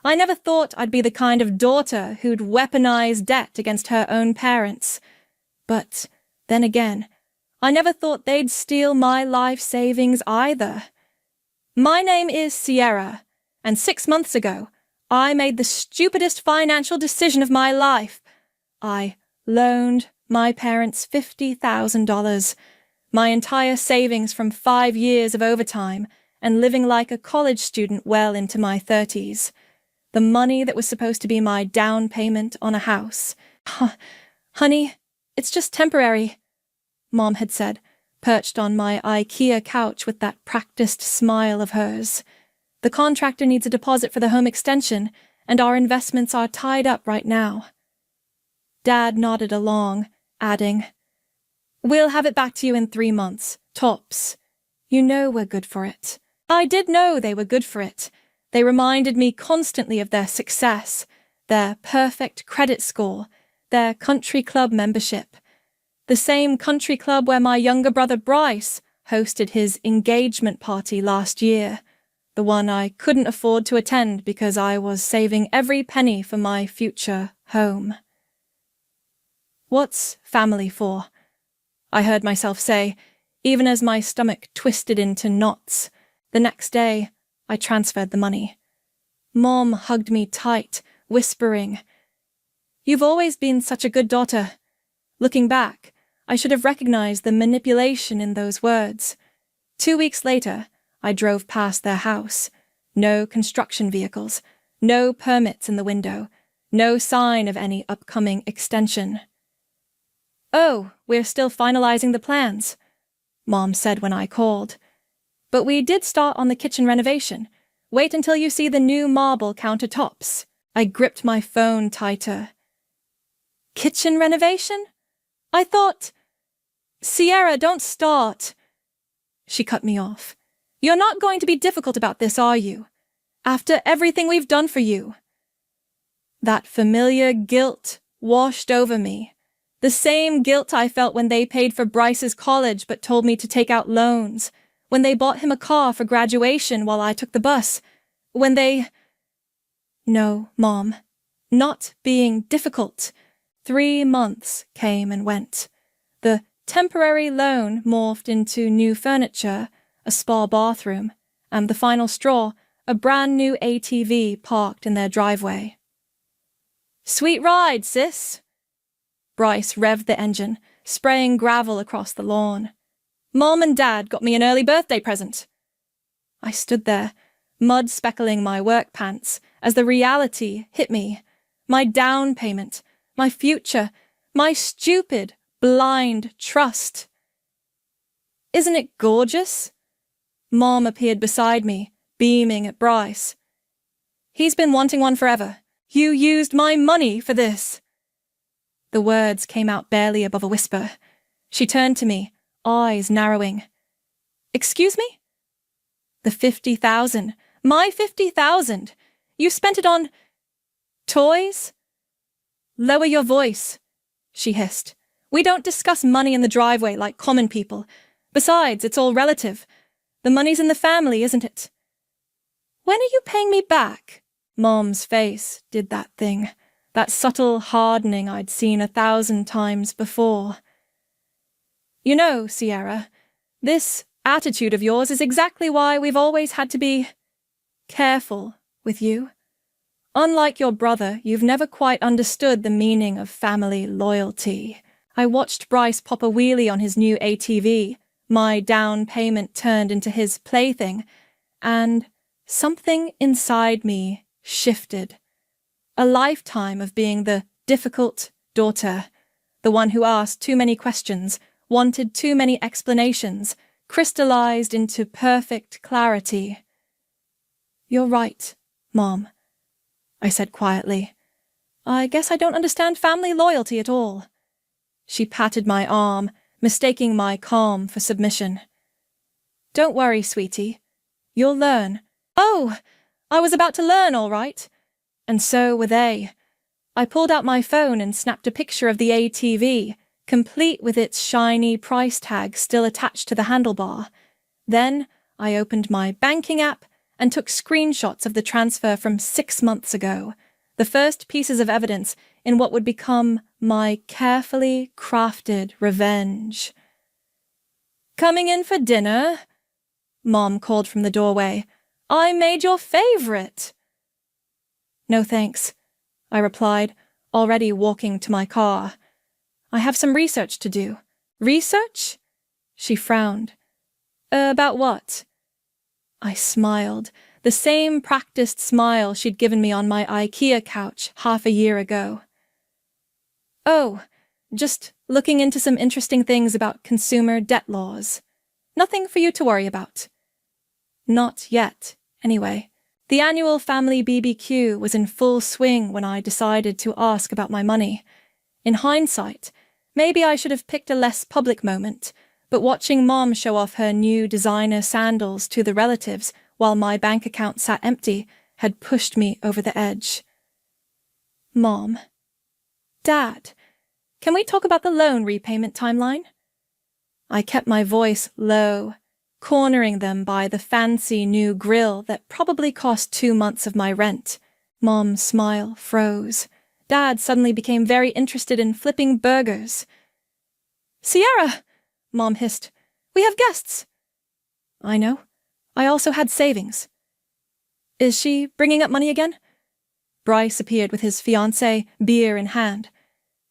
I never thought I'd be the kind of daughter who'd weaponize debt against her own parents. But then again, I never thought they'd steal my life savings either. My name is Sierra, and 6 months ago, I made the stupidest financial decision of my life. I loaned my parents $50,000, my entire savings from 5 years of overtime and living like a college student well into my 30s. The money that was supposed to be my down payment on a house. Honey, it's just temporary, Mom had said, perched on my IKEA couch with that practiced smile of hers. The contractor needs a deposit for the home extension, and our investments are tied up right now. Dad nodded along, adding, "We'll have it back to you in 3 months, tops. You know we're good for it." I did know they were good for it. They reminded me constantly of their success, their perfect credit score, their country club membership. The same country club where my younger brother Bryce hosted his engagement party last year, the one I couldn't afford to attend because I was saving every penny for my future home. "What's family for?" I heard myself say, even as my stomach twisted into knots. The next day, I transferred the money. Mom hugged me tight, whispering, "You've always been such a good daughter." Looking back, I should have recognized the manipulation in those words. 2 weeks later, I drove past their house. No construction vehicles, no permits in the window, no sign of any upcoming extension. "Oh, we're still finalizing the plans," Mom said when I called. "But we did start on the kitchen renovation. Wait until you see the new marble countertops." I gripped my phone tighter. "Kitchen renovation? I thought—" "Sierra, don't start." She cut me off. "You're not going to be difficult about this, are you? After everything we've done for you." That familiar guilt washed over me. The same guilt I felt when they paid for Bryce's college but told me to take out loans, when they bought him a car for graduation while I took the bus, when they— No, Mom, not being difficult. 3 months came and went. The temporary loan morphed into new furniture, a spa bathroom, and the final straw, a brand new ATV parked in their driveway. "Sweet ride, sis." Bryce revved the engine, spraying gravel across the lawn. "Mom and Dad got me an early birthday present." I stood there, mud speckling my work pants, as the reality hit me. My down payment, my future, my stupid, blind trust. "Isn't it gorgeous?" Mom appeared beside me, beaming at Bryce. "He's been wanting one forever. You used my money for this." The words came out barely above a whisper. She turned to me, eyes narrowing. "Excuse me?" "The 50,000. My 50,000. You spent it on— toys?" "Lower your voice," she hissed. "We don't discuss money in the driveway like common people. Besides, it's all relative. The money's in the family, isn't it?" "When are you paying me back?" Mom's face did that thing, that subtle hardening I'd seen 1,000 times before. "You know, Sierra, this attitude of yours is exactly why we've always had to be careful with you. Unlike your brother, you've never quite understood the meaning of family loyalty." I watched Bryce pop a wheelie on his new ATV, my down payment turned into his plaything, and something inside me shifted. A lifetime of being the difficult daughter, the one who asked too many questions, wanted too many explanations, crystallized into perfect clarity. "You're right, Mom," I said quietly. "I guess I don't understand family loyalty at all." She patted my arm, mistaking my calm for submission. "Don't worry, sweetie. You'll learn." Oh, I was about to learn, all right. And so were they. I pulled out my phone and snapped a picture of the ATV, complete with its shiny price tag still attached to the handlebar. Then I opened my banking app and took screenshots of the transfer from 6 months ago, the first pieces of evidence in what would become my carefully crafted revenge. "Coming in for dinner?" Mom called from the doorway. "I made your favorite." "No thanks," I replied, already walking to my car. "I have some research to do." "Research?" She frowned. About what?" I smiled, the same practiced smile she'd given me on my IKEA couch half a year ago. "Oh, just looking into some interesting things about consumer debt laws. Nothing for you to worry about." Not yet, anyway. The annual family BBQ was in full swing when I decided to ask about my money. In hindsight, maybe I should have picked a less public moment, but watching Mom show off her new designer sandals to the relatives while my bank account sat empty had pushed me over the edge. "Mom. Dad, can we talk about the loan repayment timeline?" I kept my voice low, cornering them by the fancy new grill that probably cost 2 months of my rent. Mom's smile froze. Dad suddenly became very interested in flipping burgers. "Sierra!" Mom hissed. "We have guests." "I know. I also had savings." "Is she bringing up money again?" Bryce appeared with his fiancée, beer in hand.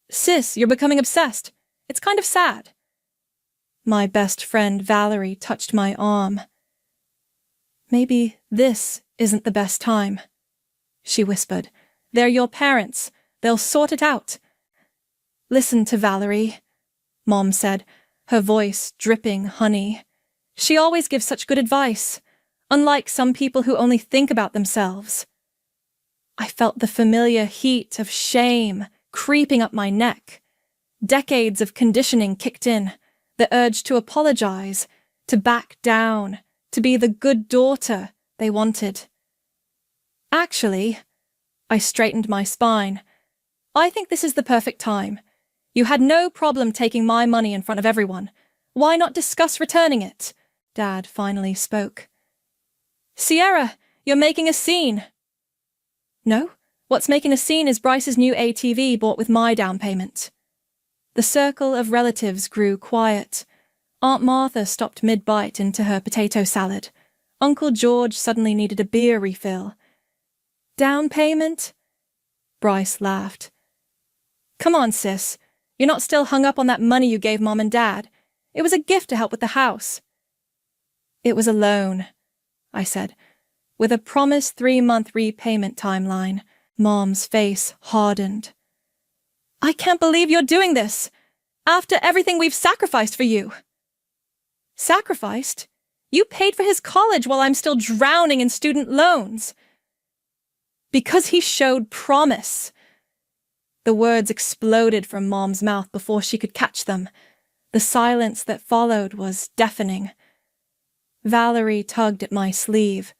"Sis, you're becoming obsessed. It's kind of sad." My best friend Valerie touched my arm. "Maybe this isn't the best time," she whispered. "They're your parents. They'll sort it out." "Listen to Valerie," Mom said, her voice dripping honey. "She always gives such good advice, unlike some people who only think about themselves." I felt the familiar heat of shame creeping up my neck. Decades of conditioning kicked in, the urge to apologize, to back down, to be the good daughter they wanted. "Actually," I straightened my spine, "I think this is the perfect time. You had no problem taking my money in front of everyone. Why not discuss returning it?" Dad finally spoke. "Sierra, you're making a scene." "No, what's making a scene is Bryce's new ATV bought with my down payment." The circle of relatives grew quiet. Aunt Martha stopped mid-bite into her potato salad. Uncle George suddenly needed a beer refill. "Down payment?" Bryce laughed. "Come on, sis. You're not still hung up on that money you gave Mom and Dad. It was a gift to help with the house." "It was a loan," I said, with a promised 3-month repayment timeline. Mom's face hardened. "I can't believe you're doing this! After everything we've sacrificed for you!" "Sacrificed? You paid for his college while I'm still drowning in student loans." "Because he showed promise." The words exploded from Mom's mouth before she could catch them. The silence that followed was deafening. Valerie tugged at my sleeve.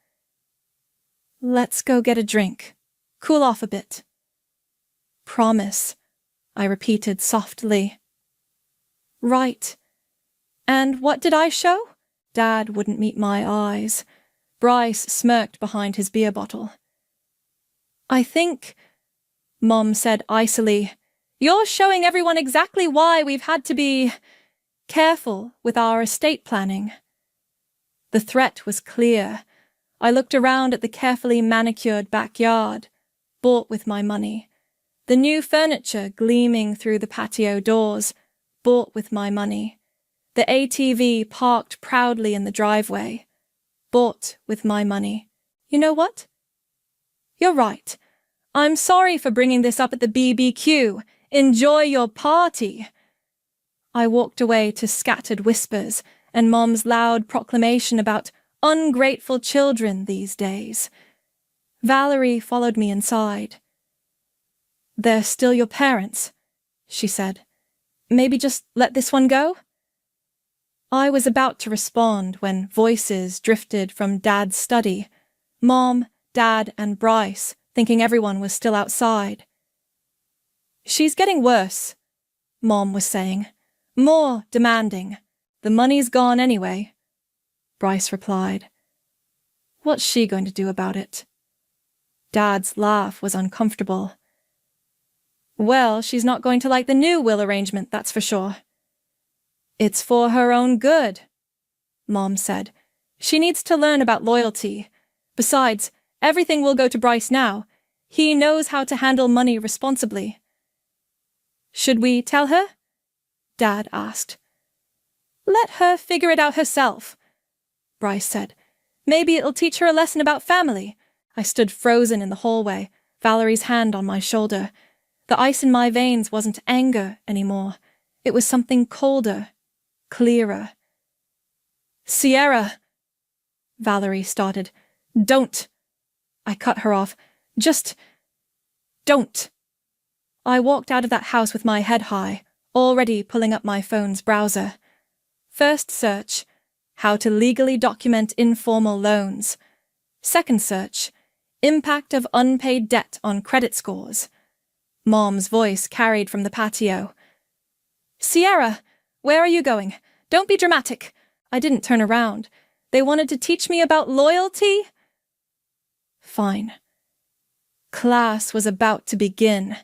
"Let's go get a drink. Cool off a bit." "Promise," I repeated softly. "Right. And what did I show?" Dad wouldn't meet my eyes. Bryce smirked behind his beer bottle. "I think," Mom said icily, "you're showing everyone exactly why we've had to be careful with our estate planning." The threat was clear. I looked around at the carefully manicured backyard, bought with my money. The new furniture gleaming through the patio doors, bought with my money. The ATV parked proudly in the driveway, bought with my money. You know what? You're right. I'm sorry for bringing this up at the BBQ. Enjoy your party. I walked away to scattered whispers and Mom's loud proclamation about ungrateful children these days. Valerie followed me inside. "They're still your parents," she said. "Maybe just let this one go?" I was about to respond when voices drifted from Dad's study. Mom, Dad, and Bryce, thinking everyone was still outside. "She's getting worse," Mom was saying. "More demanding. The money's gone anyway," Bryce replied. What's she going to do about it? Dad's laugh was uncomfortable. Well, she's not going to like the new will arrangement, that's for sure. It's for her own good, Mom said. She needs to learn about loyalty. Besides, everything will go to Bryce now. He knows how to handle money responsibly. Should we tell her? Dad asked. Let her figure it out herself, Bryce said. Maybe it'll teach her a lesson about family. I stood frozen in the hallway, Valerie's hand on my shoulder. The ice in my veins wasn't anger anymore. It was something colder, clearer. Sierra, Valerie started. Don't. I cut her off. Just don't. I walked out of that house with my head high, already pulling up my phone's browser. First search, how to legally document informal loans. Second search, impact of unpaid debt on credit scores. Mom's voice carried from the patio. Sierra, where are you going? Don't be dramatic. I didn't turn around. They wanted to teach me about loyalty? Fine. Class was about to begin.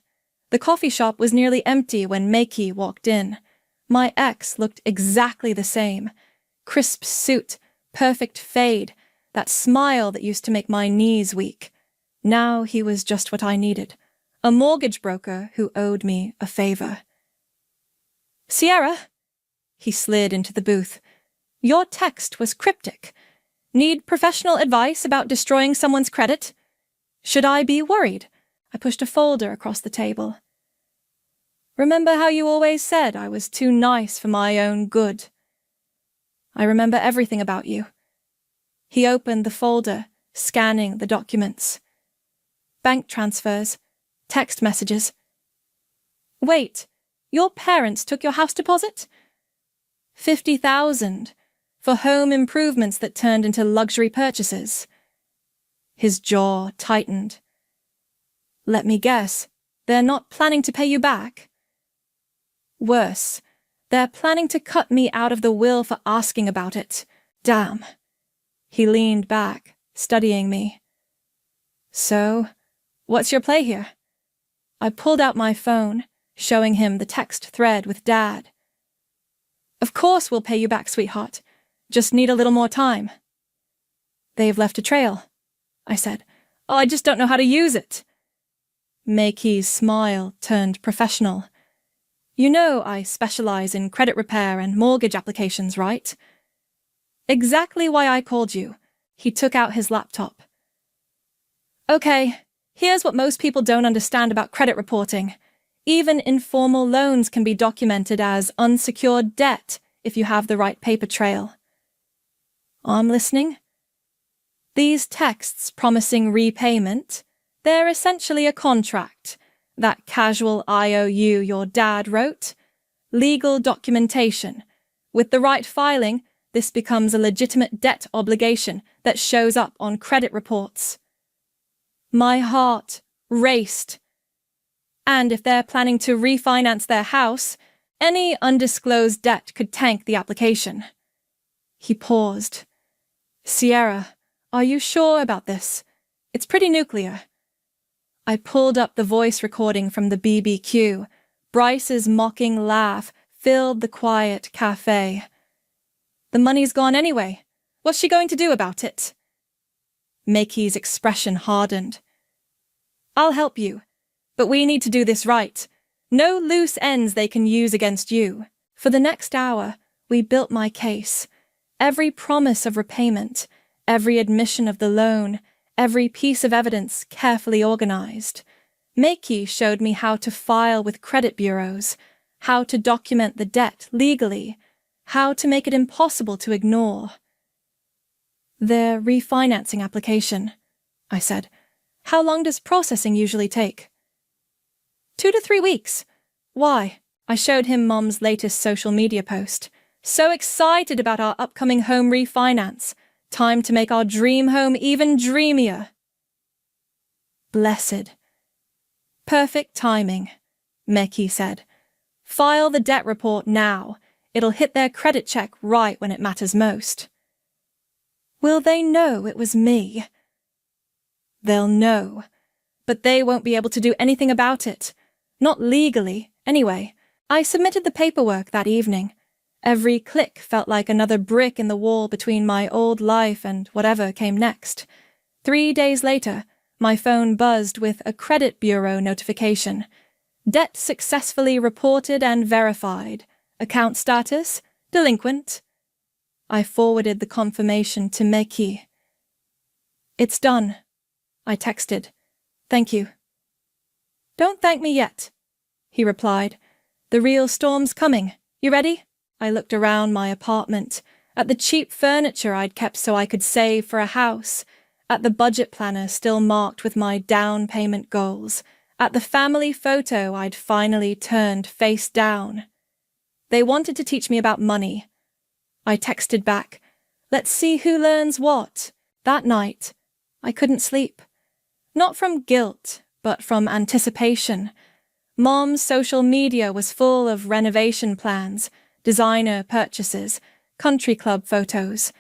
The coffee shop was nearly empty when Makey walked in. My ex looked exactly the same. Crisp suit, perfect fade, that smile that used to make my knees weak. Now he was just what I needed. A mortgage broker who owed me a favor. Sierra, he slid into the booth. Your text was cryptic. Need professional advice about destroying someone's credit? Should I be worried? I pushed a folder across the table. Remember how you always said I was too nice for my own good? I remember everything about you. He opened the folder, scanning the documents. Bank transfers, text messages. Wait, your parents took your house deposit? 50,000 for home improvements that turned into luxury purchases. His jaw tightened. Let me guess, they're not planning to pay you back? Worse, they're planning to cut me out of the will for asking about it. Damn. He leaned back, studying me. So, what's your play here? I pulled out my phone, showing him the text thread with Dad. Of course we'll pay you back, sweetheart. Just need a little more time. They've left a trail, I said. Oh, I just don't know how to use it. Makey's smile turned professional. You know I specialize in credit repair and mortgage applications, right? Exactly why I called you. He took out his laptop. Okay, here's what most people don't understand about credit reporting. Even informal loans can be documented as unsecured debt if you have the right paper trail. I'm listening. These texts promising repayment, they're essentially a contract. That casual IOU your dad wrote. Legal documentation. With the right filing, this becomes a legitimate debt obligation that shows up on credit reports. My heart raced. And if they're planning to refinance their house, any undisclosed debt could tank the application. He paused. Sierra, are you sure about this? It's pretty nuclear. I pulled up the voice recording from the BBQ. Bryce's mocking laugh filled the quiet cafe. The money's gone anyway. What's she going to do about it? Makey's expression hardened. I'll help you, but we need to do this right. No loose ends they can use against you. For the next hour, we built my case. Every promise of repayment, every admission of the loan, every piece of evidence carefully organized. Makey showed me how to file with credit bureaus, how to document the debt legally, how to make it impossible to ignore. Their refinancing application, I said. How long does processing usually take? 2 to 3 weeks. Why? I showed him Mom's latest social media post. So excited about our upcoming home refinance. Time to make our dream home even dreamier. Blessed. Perfect timing, Makey said. File the debt report now. It'll hit their credit check right when it matters most. Will they know it was me? They'll know, but they won't be able to do anything about it. Not legally, anyway. I submitted the paperwork that evening. Every click felt like another brick in the wall between my old life and whatever came next. 3 days later, my phone buzzed with a credit bureau notification. Debt successfully reported and verified. Account status, delinquent. I forwarded the confirmation to Meki. It's done, I texted. Thank you. Don't thank me yet, he replied. The real storm's coming. You ready? I looked around my apartment, at the cheap furniture I'd kept so I could save for a house, at the budget planner still marked with my down payment goals, at the family photo I'd finally turned face down. They wanted to teach me about money. I texted back, let's see who learns what. That night, I couldn't sleep. Not from guilt, but from anticipation. Mom's social media was full of renovation plans, designer purchases, country club photos.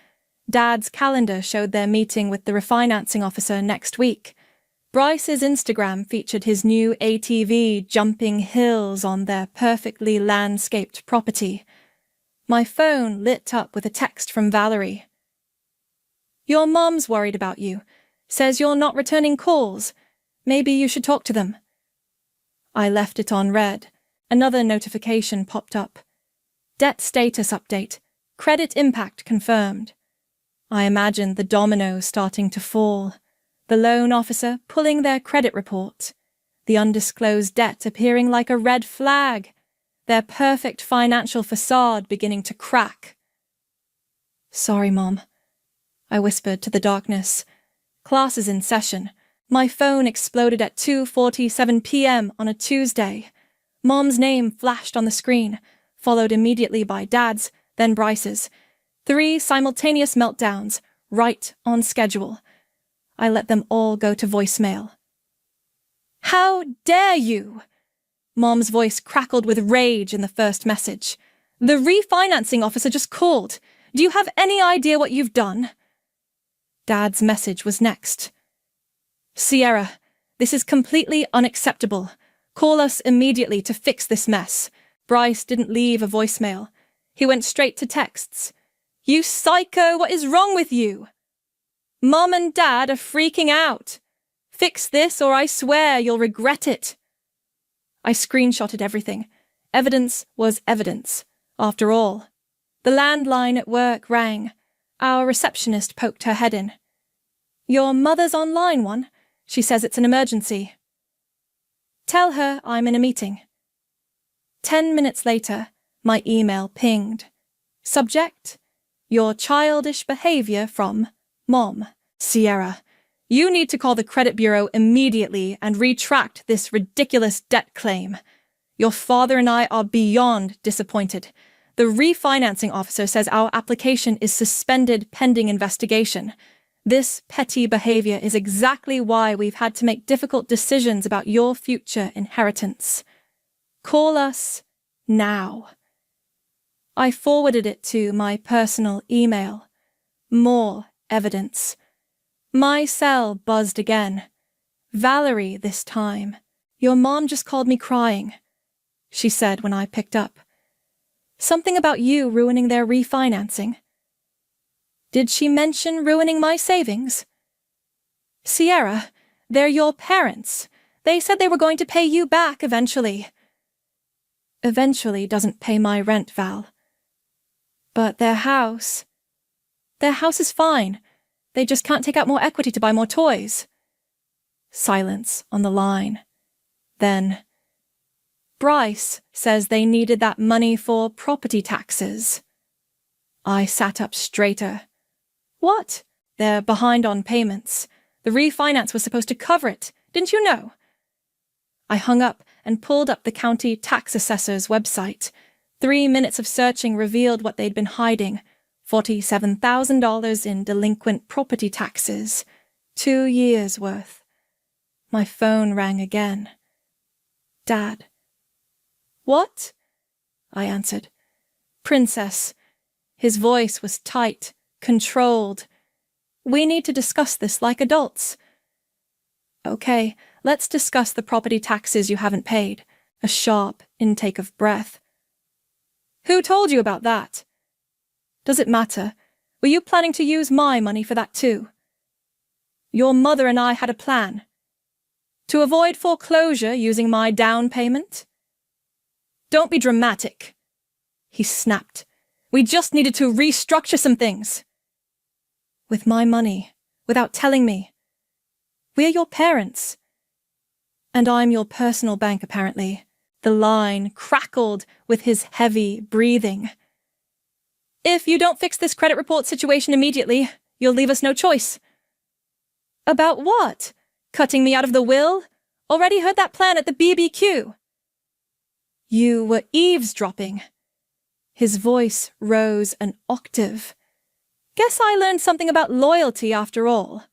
Dad's calendar showed their meeting with the refinancing officer next week. Bryce's Instagram featured his new ATV jumping hills on their perfectly landscaped property. My phone lit up with a text from Valerie. Your mom's worried about you. Says you're not returning calls. Maybe you should talk to them. I left it on read. Another notification popped up. Debt status update. Credit impact confirmed. I imagined the dominoes starting to fall. The loan officer pulling their credit report. The undisclosed debt appearing like a red flag. Their perfect financial facade beginning to crack. Sorry, Mom, I whispered to the darkness. Class is in session. My phone exploded at 2:47 p.m. on a Tuesday. Mom's name flashed on the screen, followed immediately by Dad's, then Bryce's. 3 simultaneous meltdowns, right on schedule. I let them all go to voicemail. How dare you? Mom's voice crackled with rage in the first message. The refinancing officer just called. Do you have any idea what you've done? Dad's message was next. Sierra, this is completely unacceptable. Call us immediately to fix this mess. Bryce didn't leave a voicemail. He went straight to texts. You psycho, what is wrong with you? Mom and Dad are freaking out. Fix this or I swear you'll regret it. I screenshotted everything. Evidence was evidence, after all. The landline at work rang. Our receptionist poked her head in. Your mother's on line 1. She says it's an emergency. Tell her I'm in a meeting. 10 minutes later, my email pinged. Subject: Your childish behavior from Mom. Sierra, you need to call the credit bureau immediately and retract this ridiculous debt claim. Your father and I are beyond disappointed. The refinancing officer says our application is suspended pending investigation. This petty behavior is exactly why we've had to make difficult decisions about your future inheritance. Call us now. I forwarded it to my personal email. More evidence. My cell buzzed again. Valerie this time. Your mom just called me crying, she said when I picked up. Something about you ruining their refinancing. Did she mention ruining my savings? Sierra, they're your parents. They said they were going to pay you back eventually. Eventually doesn't pay my rent, Val. But their house is fine. They just can't take out more equity to buy more toys. Silence on the line. Then, Bryce says they needed that money for property taxes. I sat up straighter. What? They're behind on payments. The refinance was supposed to cover it. Didn't you know? I hung up and pulled up the county tax assessor's website. 3 minutes of searching revealed what they'd been hiding. $47,000 in delinquent property taxes. 2 years' worth. My phone rang again. Dad. What? I answered. Princess. His voice was tight, controlled. We need to discuss this like adults. Okay, let's discuss the property taxes you haven't paid. A sharp intake of breath. Who told you about that? Does it matter? Were you planning to use my money for that too? Your mother and I had a plan. To avoid foreclosure using my down payment? Don't be dramatic, he snapped. We just needed to restructure some things. With my money, without telling me. We're your parents. And I'm your personal bank, apparently. The line crackled with his heavy breathing. If you don't fix this credit report situation immediately, you'll leave us no choice. About what? Cutting me out of the will? Already heard that plan at the BBQ. You were eavesdropping. His voice rose an octave. Guess I learned something about loyalty after all.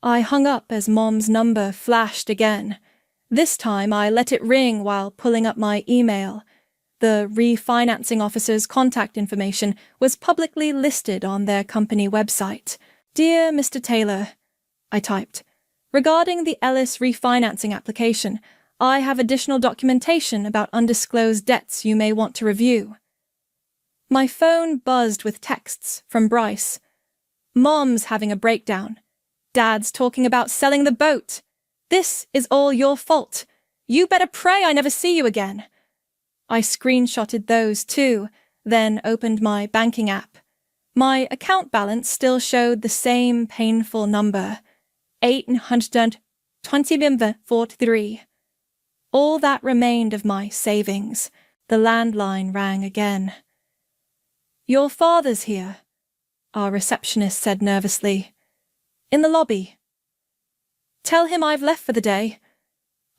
I hung up as Mom's number flashed again. This time I let it ring while pulling up my email. The refinancing officer's contact information was publicly listed on their company website. Dear Mr. Taylor, I typed, regarding the Ellis refinancing application, I have additional documentation about undisclosed debts you may want to review. My phone buzzed with texts from Bryce. Mom's having a breakdown. Dad's talking about selling the boat. This is all your fault. You better pray I never see you again. I screenshotted those too, then opened my banking app. My account balance still showed the same painful number, 820,43. All that remained of my savings. The landline rang again. Your father's here, our receptionist said nervously. In the lobby. Tell him I've left for the day.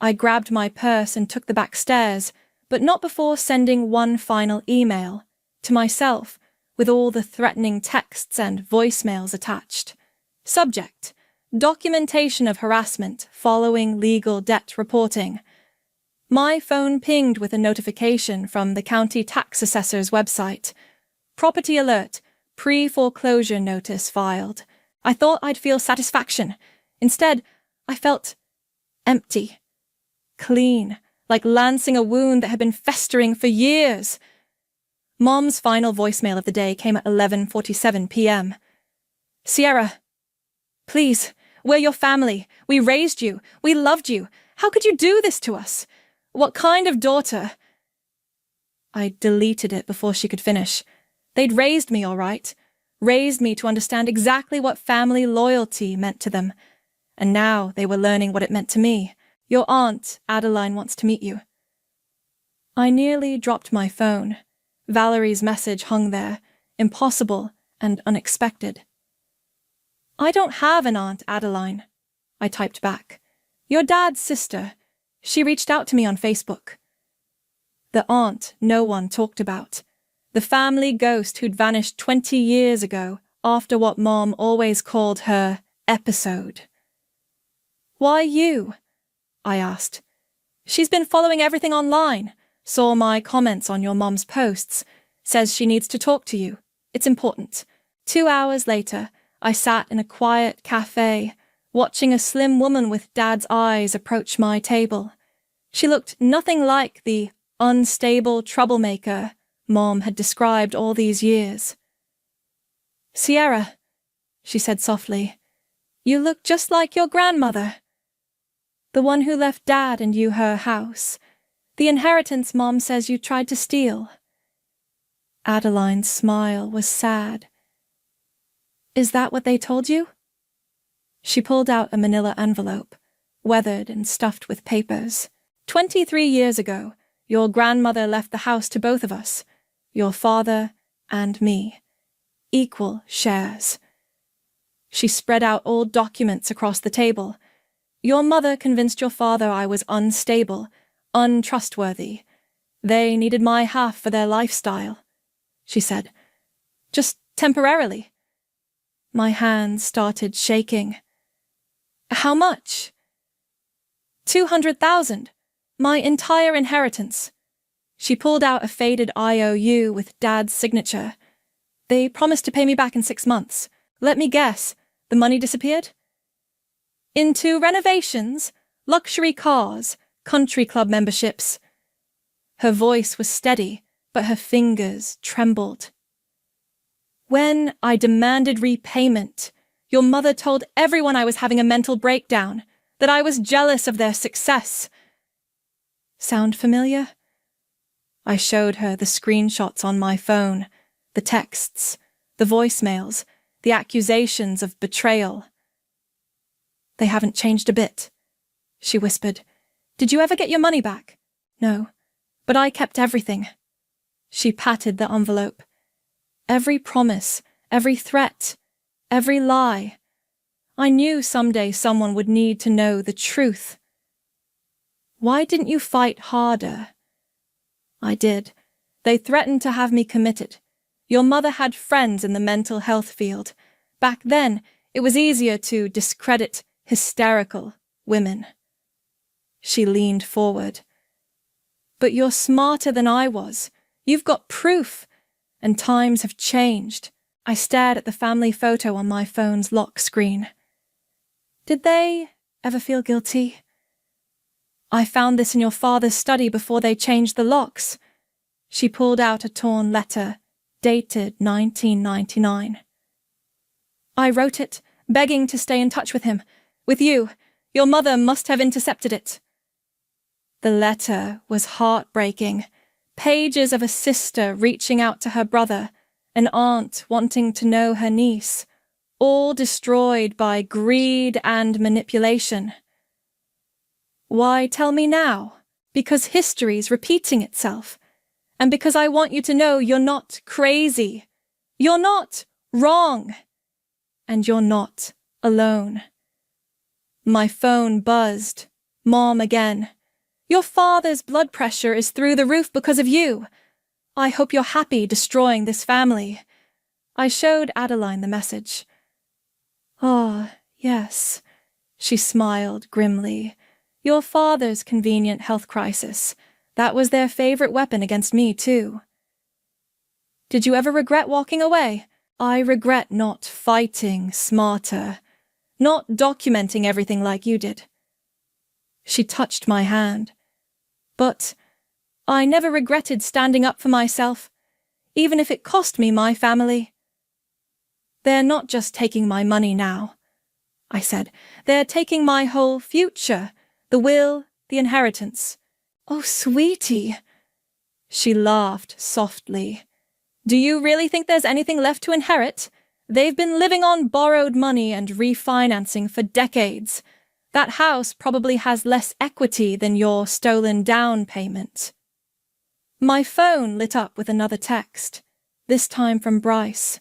I grabbed my purse and took the back stairs, but not before sending one final email, to myself, with all the threatening texts and voicemails attached. Subject: documentation of harassment following legal debt reporting. My phone pinged with a notification from the county tax assessor's website. Property alert, pre-foreclosure notice filed. I thought I'd feel satisfaction. Instead, I felt empty. Clean, like lancing a wound that had been festering for years. Mom's final voicemail of the day came at 11:47 p.m. Sierra, please, we're your family. We raised you. We loved you. How could you do this to us? What kind of daughter? I deleted it before she could finish. They'd raised me, all right. Raised me to understand exactly what family loyalty meant to them. And now they were learning what it meant to me. Your aunt, Adeline, wants to meet you. I nearly dropped my phone. Valerie's message hung there, impossible and unexpected. I don't have an aunt, Adeline, I typed back. Your dad's sister. She reached out to me on Facebook. The aunt no one talked about. The family ghost who'd vanished 20 years ago after what Mom always called her episode. Why you? I asked. She's been following everything online, saw my comments on your Mom's posts, says she needs to talk to you. It's important. 2 hours later, I sat in a quiet cafe, watching a slim woman with Dad's eyes approach my table. She looked nothing like the unstable troublemaker Mom had described all these years. Sierra, she said softly, you look just like your grandmother. The one who left Dad and you her house. The inheritance Mom says you tried to steal. Adeline's smile was sad. Is that what they told you? She pulled out a manila envelope, weathered and stuffed with papers. 23 years ago, your grandmother left the house to both of us, your father and me. Equal shares. She spread out old documents across the table. Your mother convinced your father I was unstable, untrustworthy. They needed my half for their lifestyle, she said. Just temporarily. My hands started shaking. How much? 200,000. My entire inheritance. She pulled out a faded IOU with Dad's signature. They promised to pay me back in 6 months. Let me guess. The money disappeared? Into renovations, luxury cars, country club memberships. Her voice was steady, but her fingers trembled. When I demanded repayment, your mother told everyone I was having a mental breakdown, that I was jealous of their success. Sound familiar? I showed her the screenshots on my phone, the texts, the voicemails, the accusations of betrayal. They haven't changed a bit, she whispered. Did you ever get your money back? No, but I kept everything. She patted the envelope. Every promise, every threat, every lie. I knew someday someone would need to know the truth. Why didn't you fight harder? I did. They threatened to have me committed. Your mother had friends in the mental health field. Back then, it was easier to discredit hysterical women. She leaned forward. But you're smarter than I was. You've got proof. And times have changed. I stared at the family photo on my phone's lock screen. Did they ever feel guilty? I found this in your father's study before they changed the locks. She pulled out a torn letter, dated 1999. I wrote it, begging to stay in touch with him. With you. Your mother must have intercepted it. The letter was heartbreaking. Pages of a sister reaching out to her brother, an aunt wanting to know her niece, all destroyed by greed and manipulation. Why tell me now? Because history's repeating itself. And because I want you to know you're not crazy. You're not wrong. And you're not alone. My phone buzzed. Mom again. Your father's blood pressure is through the roof because of you. I hope you're happy destroying this family. I showed Adeline the message. Ah, yes. She smiled grimly. Your father's convenient health crisis. That was their favorite weapon against me, too. Did you ever regret walking away? I regret not fighting smarter, not documenting everything like you did. She touched my hand. But I never regretted standing up for myself, even if it cost me my family. They're not just taking my money now, I said. They're taking my whole future, the will, the inheritance. Oh, sweetie. She laughed softly. Do you really think there's anything left to inherit? They've been living on borrowed money and refinancing for decades. That house probably has less equity than your stolen down payment. My phone lit up with another text, this time from Bryce.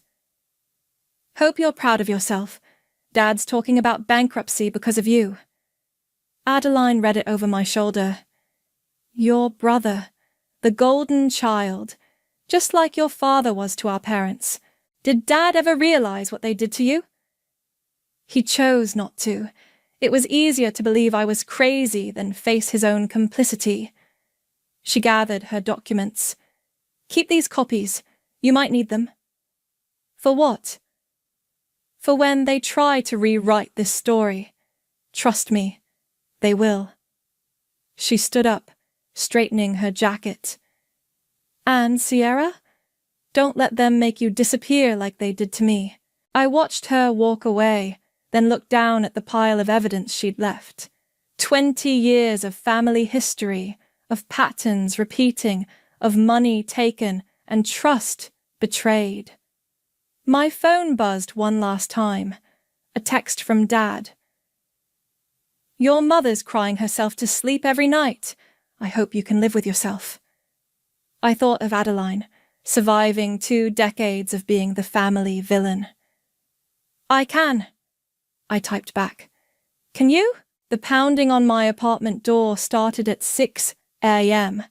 Hope you're proud of yourself. Dad's talking about bankruptcy because of you. Adeline read it over my shoulder. Your brother, the golden child, just like your father was to our parents. Did Dad ever realize what they did to you? He chose not to. It was easier to believe I was crazy than face his own complicity. She gathered her documents. Keep these copies. You might need them. For what? For when they try to rewrite this story. Trust me, they will. She stood up, straightening her jacket. And, Sierra, don't let them make you disappear like they did to me. I watched her walk away, then looked down at the pile of evidence she'd left. 20 years of family history, of patterns repeating, of money taken, and trust betrayed. My phone buzzed one last time, a text from Dad. Your mother's crying herself to sleep every night. I hope you can live with yourself. I thought of Adeline, surviving 2 decades of being the family villain. I can. I typed back. Can you? The pounding on my apartment door started at 6 a.m.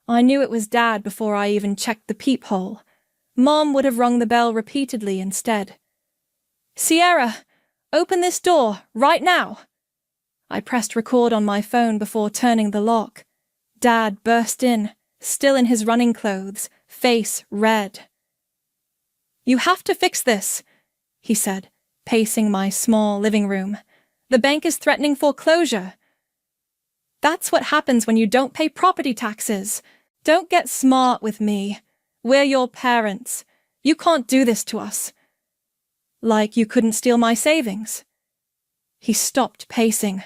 I knew it was Dad before I even checked the peephole. Mom would have rung the bell repeatedly instead. Sierra, open this door, right now. I pressed record on my phone before turning the lock. Dad burst in, still in his running clothes, face red. You have to fix this, he said. pacing my small living room. The bank is threatening foreclosure. That's what happens when you don't pay property taxes. Don't get smart with me. We're your parents. You can't do this to us. Like you couldn't steal my savings. He stopped pacing.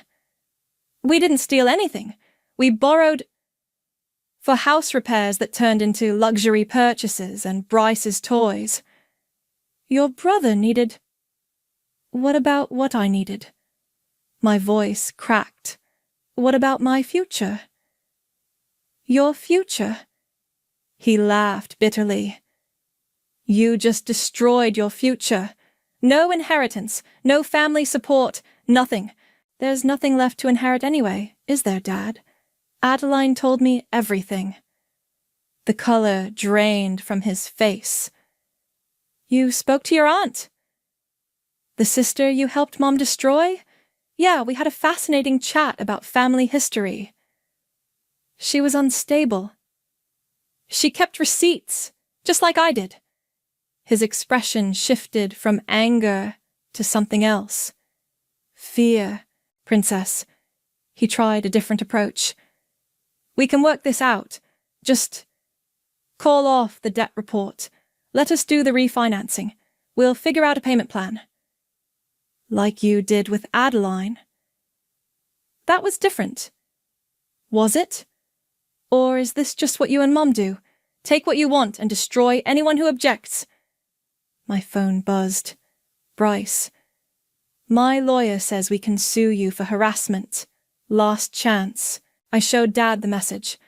We didn't steal anything. We borrowed for house repairs that turned into luxury purchases and Bryce's toys. Your brother needed... What about what I needed? My voice cracked. What about my future? Your future? He laughed bitterly. You just destroyed your future. No inheritance, no family support, nothing. There's nothing left to inherit anyway, is there, Dad? Adeline told me everything. The color drained from his face. You spoke to your aunt? The sister you helped Mom destroy? Yeah, we had a fascinating chat about family history. She was unstable. She kept receipts, just like I did. His expression shifted from anger to something else. Fear, Princess. He tried a different approach. We can work this out. Just call off the debt report. Let us do the refinancing. We'll figure out a payment plan. Like you did with Adeline. That was different. Was it? Or is this just what you and Mom do? Take what you want and destroy anyone who objects. My phone buzzed. Bryce. My lawyer says we can sue you for harassment. Last chance. I showed Dad the message.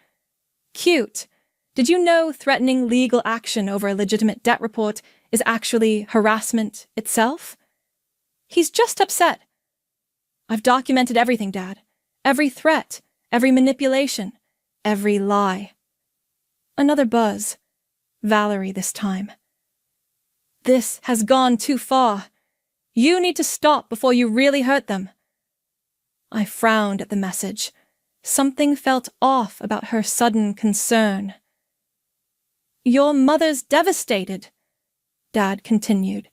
Cute. Did you know threatening legal action over a legitimate debt report is actually harassment itself? He's just upset. I've documented everything, Dad. Every threat, every manipulation, every lie. Another buzz. Valerie this time. This has gone too far. You need to stop before you really hurt them. I frowned at the message. Something felt off about her sudden concern. Your mother's devastated, Dad continued.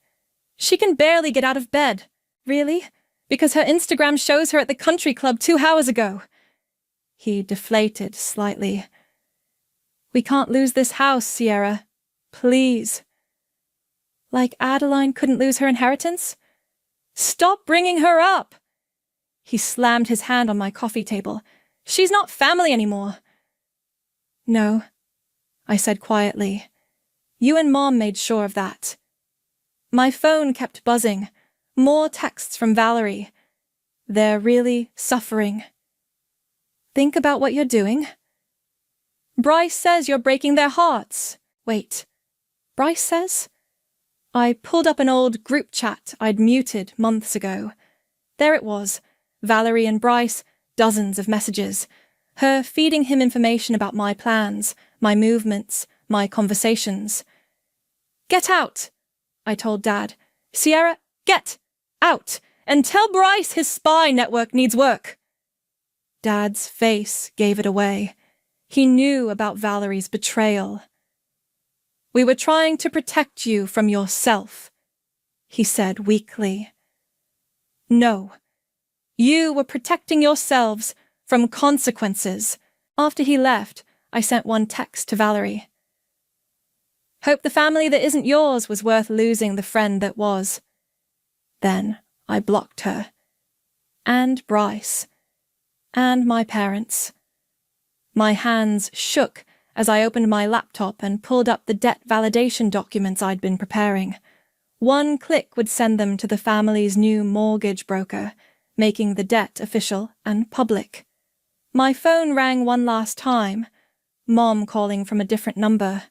She can barely get out of bed. Really? Because her Instagram shows her at the country club 2 hours ago. He deflated slightly. We can't lose this house, Sierra. Please. Like Adeline couldn't lose her inheritance? Stop bringing her up! He slammed his hand on my coffee table. She's not family anymore. No, I said quietly. You and Mom made sure of that. My phone kept buzzing. More texts from Valerie. They're really suffering. Think about what you're doing. Bryce says you're breaking their hearts. Wait, Bryce says? I pulled up an old group chat I'd muted months ago. There it was, Valerie and Bryce, dozens of messages. Her feeding him information about my plans, my movements, my conversations. Get out, I told Dad. Sierra, get out, and tell Bryce his spy network needs work. Dad's face gave it away. He knew about Valerie's betrayal. We were trying to protect you from yourself, he said weakly. No, you were protecting yourselves from consequences. After he left, I sent one text to Valerie. Hope the family that isn't yours was worth losing the friend that was. Then I blocked her. And Bryce. And my parents. My hands shook as I opened my laptop and pulled up the debt validation documents I'd been preparing. One click would send them to the family's new mortgage broker, making the debt official and public. My phone rang one last time, Mom calling from a different number.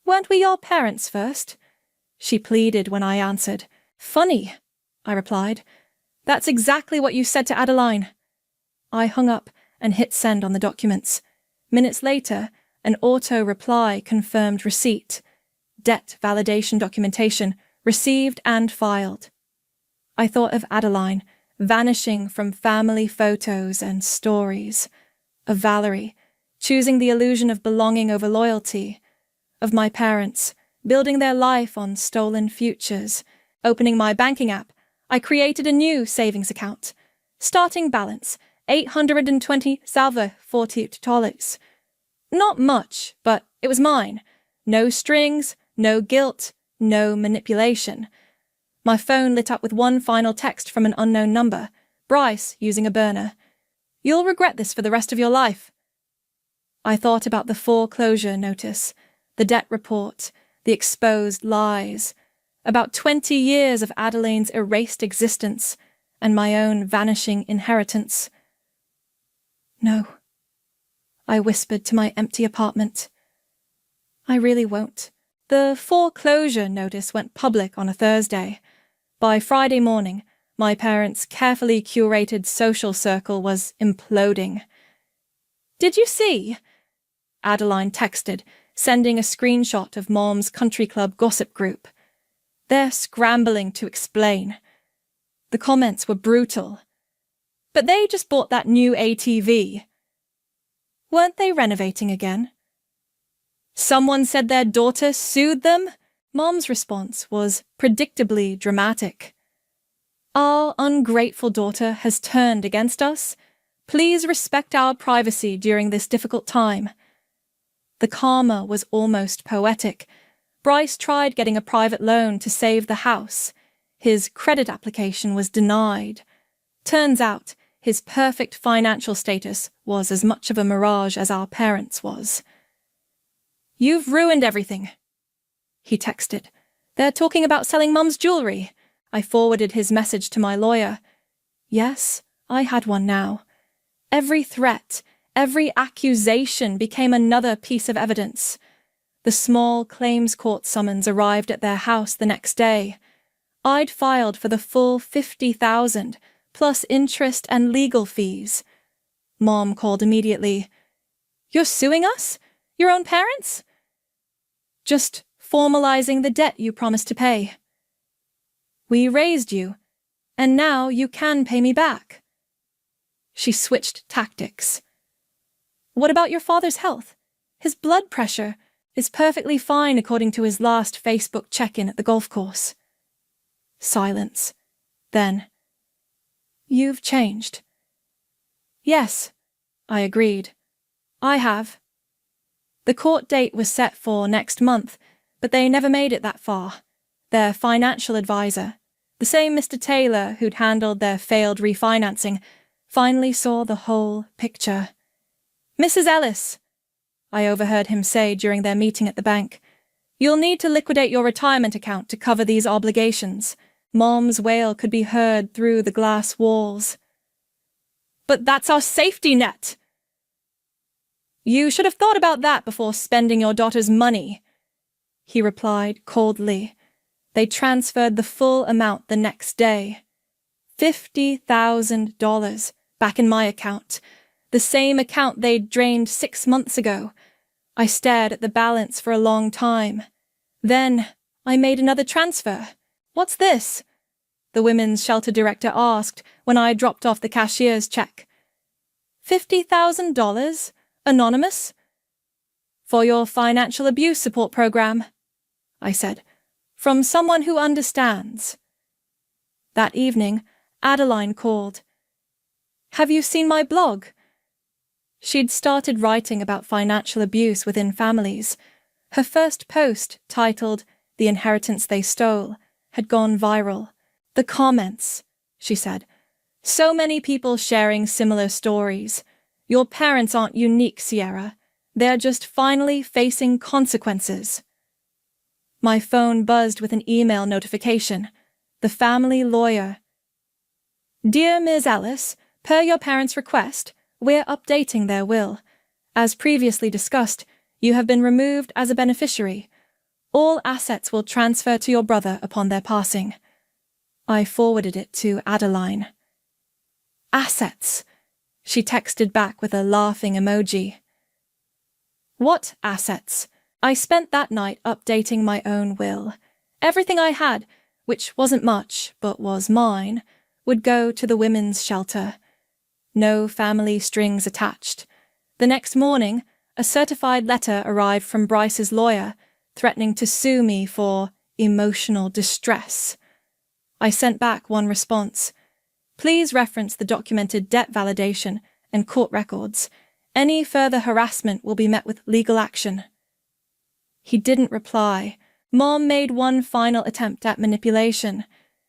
Weren't we your parents first? She pleaded when I answered. Funny, I replied. That's exactly what you said to Adeline. I hung up and hit send on the documents. Minutes later, an auto-reply confirmed receipt. Debt validation documentation, received and filed. I thought of Adeline, vanishing from family photos and stories. Of Valerie, choosing the illusion of belonging over loyalty. Of my parents, building their life on stolen futures. Opening my banking app, I created a new savings account. Starting balance, $820,048. Not much, but it was mine. No strings, no guilt, no manipulation. My phone lit up with one final text from an unknown number, Bryce using a burner. "You'll regret this for the rest of your life." I thought about the foreclosure notice, the debt report, the exposed lies, about 20 years of Adelaine's erased existence and my own vanishing inheritance. "No," I whispered to my empty apartment. "I really won't." The foreclosure notice went public on a Thursday. By Friday morning, my parents' carefully curated social circle was imploding. "Did you see?" Adeline texted, sending a screenshot of Mom's country club gossip group. "They're scrambling to explain." The comments were brutal. "But they just bought that new ATV." Weren't they renovating again? "Someone said their daughter sued them?" Mom's response was predictably dramatic. "Our ungrateful daughter has turned against us. Please respect our privacy during this difficult time." The karma was almost poetic. Bryce tried getting a private loan to save the house. His credit application was denied. Turns out, his perfect financial status was as much of a mirage as our parents' was. "You've ruined everything," he texted. "They're talking about selling Mum's jewelry." I forwarded his message to my lawyer. Yes, I had one now. Every threat, every accusation became another piece of evidence. The small claims court summons arrived at their house the next day. I'd filed for the full $50,000, plus interest and legal fees. Mom called immediately. "You're suing us? Your own parents?" "Just formalizing the debt you promised to pay." "We raised you, and now you can pay me back." She switched tactics. "What about your father's health? His blood pressure is perfectly fine according to his last Facebook check-in at the golf course." Silence. Then, "You've changed." "Yes," I agreed. "I have." The court date was set for next month, but they never made it that far. Their financial advisor, the same Mr. Taylor who'd handled their failed refinancing, finally saw the whole picture. "Mrs. Ellis," I overheard him say during their meeting at the bank, "you'll need to liquidate your retirement account to cover these obligations." Mom's wail could be heard through the glass walls. "But that's our safety net!" "You should have thought about that before spending your daughter's money," he replied coldly. They transferred the full amount the next day. $50,000 back in my account, the same account they'd drained 6 months ago. I stared at the balance for a long time. Then I made another transfer. "What's this?" the women's shelter director asked when I dropped off the cashier's check. $50,000? Anonymous? "For your financial abuse support program," I said, "from someone who understands." That evening, Adeline called. "Have you seen my blog?" She'd started writing about financial abuse within families. Her first post, titled "The Inheritance They Stole," had gone viral. "The comments," she said. "So many people sharing similar stories. Your parents aren't unique, Sierra. They're just finally facing consequences." My phone buzzed with an email notification. The family lawyer. "Dear Ms. Ellis, per your parents' request, we're updating their will. As previously discussed, you have been removed as a beneficiary. All assets will transfer to your brother upon their passing." I forwarded it to Adeline. "Assets," she texted back with a laughing emoji. "What assets?" I spent that night updating my own will. Everything I had, which wasn't much, but was mine, would go to the women's shelter. No family strings attached. The next morning, a certified letter arrived from Bryce's lawyer, threatening to sue me for emotional distress. I sent back one response. Please reference the documented debt validation and court records. Any further harassment will be met with legal action. He didn't reply. Mom made one final attempt at manipulation.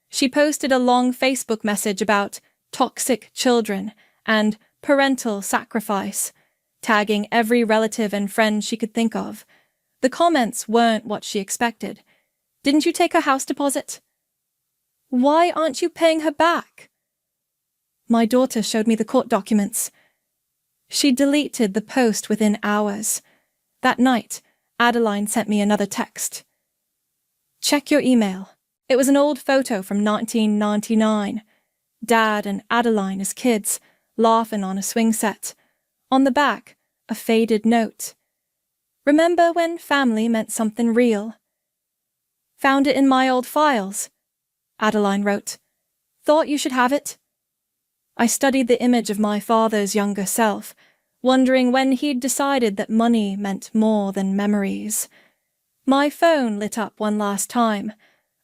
She posted a long Facebook message about toxic children and parental sacrifice, tagging every relative and friend she could think of. The comments weren't what she expected. Didn't you take her house deposit? Why aren't you paying her back? My daughter showed me the court documents. She deleted the post within hours. That night, Adeline sent me another text. Check your email. It was an old photo from 1999. Dad and Adeline as kids, laughing on a swing set. On the back, a faded note. Remember when family meant something real? Found it in my old files, Adeline wrote. Thought you should have it. I studied the image of my father's younger self, wondering when he'd decided that money meant more than memories. My phone lit up one last time.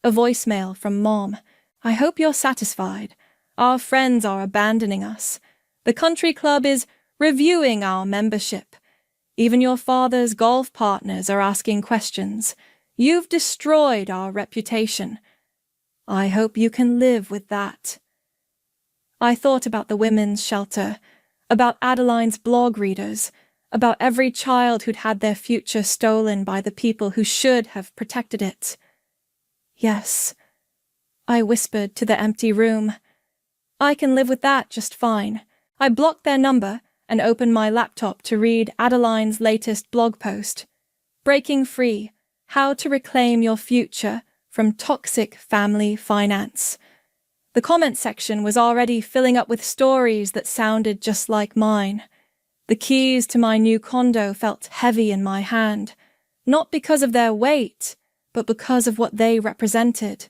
A voicemail from Mom. I hope you're satisfied. Our friends are abandoning us. The country club is reviewing our membership. Even your father's golf partners are asking questions. You've destroyed our reputation. I hope you can live with that. I thought about the women's shelter, about Adeline's blog readers, about every child who'd had their future stolen by the people who should have protected it. Yes, I whispered to the empty room. I can live with that just fine. I blocked their number and opened my laptop to read Adeline's latest blog post. Breaking Free, How to Reclaim Your Future from Toxic Family Finance. The comment section was already filling up with stories that sounded just like mine. The keys to my new condo felt heavy in my hand, not because of their weight, but because of what they represented.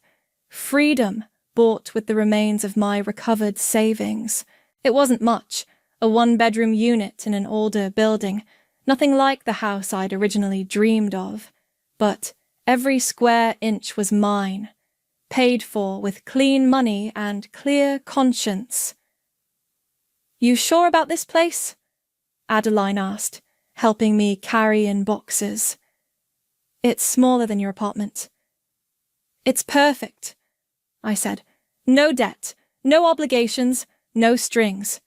Freedom bought with the remains of my recovered savings. It wasn't much, a one-bedroom unit in an older building, nothing like the house I'd originally dreamed of. But every square inch was mine, paid for with clean money and clear conscience. You sure about this place? Adeline asked, helping me carry in boxes. It's smaller than your apartment. It's perfect, I said. No debt, no obligations, no strings.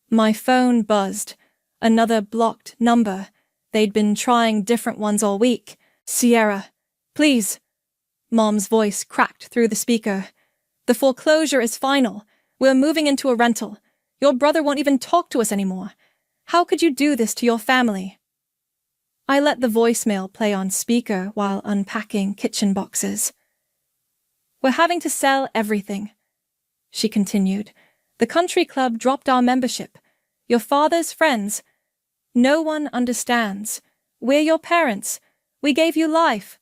My phone buzzed. Another blocked number. They'd been trying different ones all week. Sierra, please. Mom's voice cracked through the speaker. The foreclosure is final. We're moving into a rental. Your brother won't even talk to us anymore. How could you do this to your family? I let the voicemail play on speaker while unpacking kitchen boxes. We're having to sell everything, she continued. The country club dropped our membership. Your father's friends. No one understands. We're your parents. We gave you life.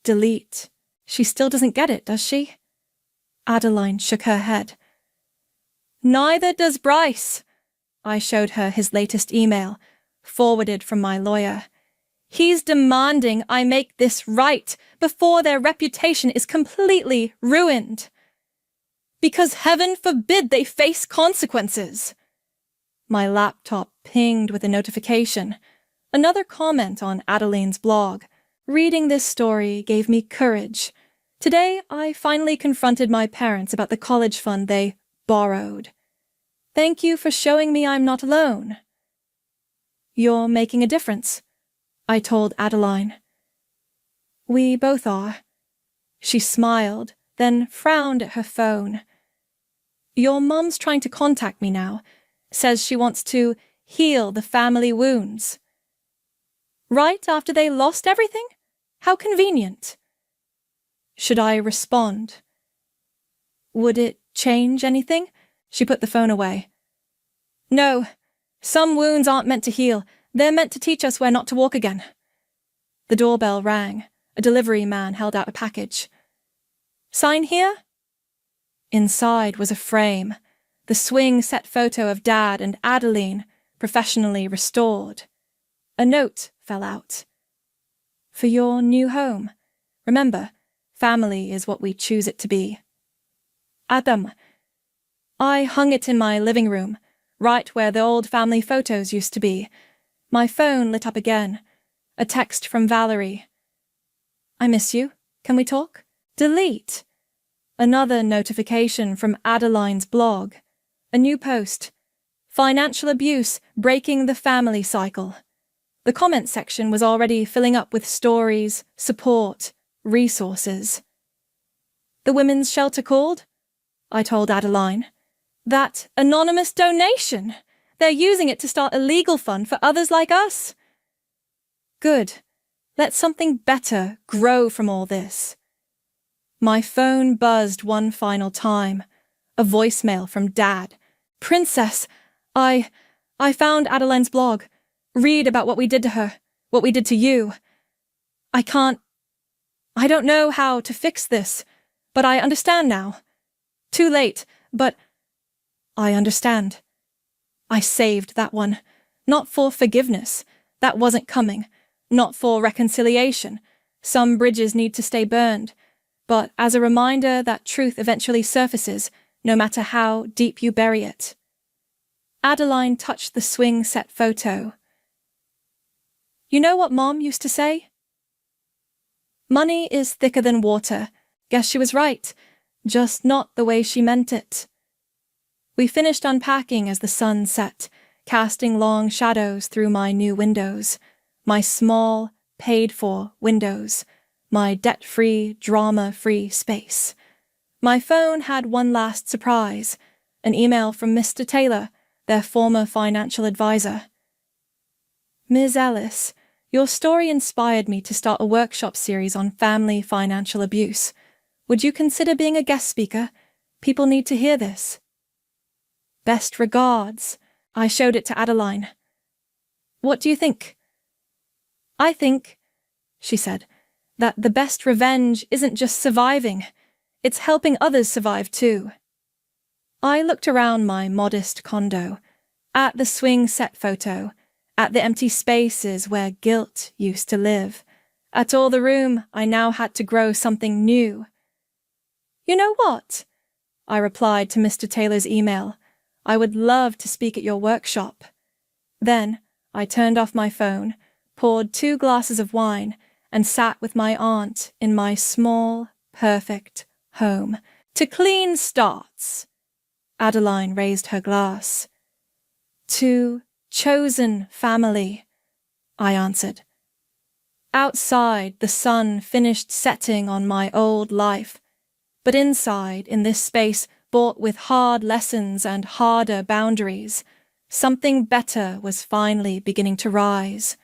Delete. She still doesn't get it, does she? Adeline shook her head. Neither does Bryce. I showed her his latest email, forwarded from my lawyer. He's demanding I make this right before their reputation is completely ruined. Because heaven forbid they face consequences. My laptop pinged with a notification. Another comment on Adeline's blog. Reading this story gave me courage. Today, I finally confronted my parents about the college fund they borrowed. Thank you for showing me I'm not alone. You're making a difference, I told Adeline. We both are. She smiled, then frowned at her phone. Your mum's trying to contact me now. Says she wants to heal the family wounds. Right after they lost everything? How convenient. Should I respond? Would it change anything? She put the phone away. No, some wounds aren't meant to heal. They're meant to teach us where not to walk again. The doorbell rang. A delivery man held out a package. Sign here? Inside was a frame. The swing-set photo of Dad and Adeline, professionally restored. A note fell out. For your new home. Remember, Family is what we choose it to be. Adam. I hung it in my living room, right where the old family photos used to be. My phone lit up again. A text from Valerie. I miss you. Can we talk? Delete. Another notification from Adeline's blog. A new post. Financial abuse breaking the family cycle. The comment section was already filling up with stories, support, resources. The women's shelter called? I told Adeline. That anonymous donation! They're using it to start a legal fund for others like us. Good. Let something better grow from all this. My phone buzzed one final time. A voicemail from Dad. Princess, I found Adeline's blog. Read about what we did to her, what we did to you. I don't know how to fix this, but I understand now. Too late, but I understand. I saved that one. Not for forgiveness. That wasn't coming. Not for reconciliation. Some bridges need to stay burned. But as a reminder that truth eventually surfaces, no matter how deep you bury it. Adeline touched the swing set photo. You know what Mom used to say? Money is thicker than water. Guess she was right. Just not the way she meant it. We finished unpacking as the sun set, casting long shadows through my new windows. My small, paid-for windows. My debt-free, drama-free space. My phone had one last surprise. An email from Mr. Taylor, their former financial advisor. Ms. Ellis, your story inspired me to start a workshop series on family financial abuse. Would you consider being a guest speaker? People need to hear this. Best regards. I showed it to Adeline. What do you think? I think, she said, that the best revenge isn't just surviving. It's helping others survive too. I looked around my modest condo, at the swing set photo, at the empty spaces where guilt used to live, at all the room I now had to grow something new. You know what? I replied to Mr. Taylor's email. I would love to speak at your workshop. Then I turned off my phone, poured 2 glasses of wine, and sat with my aunt in my small, perfect home. To clean starts. Adeline raised her glass. To chosen family, I answered. Outside, the sun finished setting on my old life, but inside, in this space, bought with hard lessons and harder boundaries, something better was finally beginning to rise.